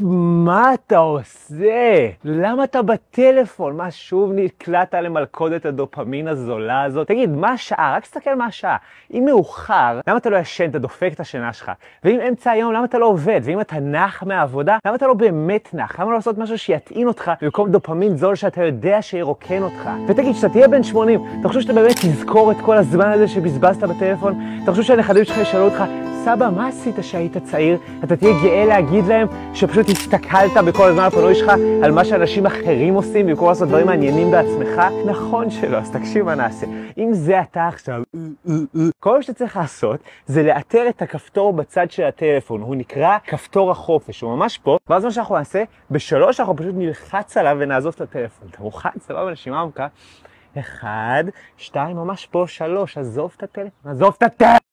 מה אתה עושה? למה אתה בטלפון? מה, שוב נקלעת למלכודת הדופמין הזולה הזאת? תגיד, מה השעה? רק תסתכל מה השעה. אם מאוחר, למה אתה לא ישן? אתה דופק את השינה שלך. ואם אמצע היום, למה אתה לא עובד? ואם אתה נח מהעבודה, למה אתה לא באמת נח? למה לא לעשות משהו שיטעין אותך במקום דופמין זול שאתה יודע שירוקן אותך? ותגיד, שאתה תהיה בן 80, אתה חושב שאתה באמת תזכור את כל הזמן הזה שבזבזת בטלפון? אתה חושב שהנכדים שלך ישאלו אותך, סבא, מה עשית שהיית צעיר? אתה תהיה גאה להגיד להם שפשוט הסתכלת בכל הזמן הפנוי שלך על מה שאנשים אחרים עושים במקום לעשות דברים מעניינים בעצמך? נכון שלא, אז תקשיב מה נעשה. אם זה אתה עכשיו, כל מה שאתה צריך לעשות זה לאתר את הכפתור בצד של הטלפון. הוא נקרא כפתור החופש, הוא ממש פה. ואז מה שאנחנו נעשה, בשלוש אנחנו פשוט נלחץ עליו ונעזוב את הטלפון. אתה מוכן? סבבה, נשימה עמוקה. 1, 2, ממש פה, 3, עזוב את הטלפון.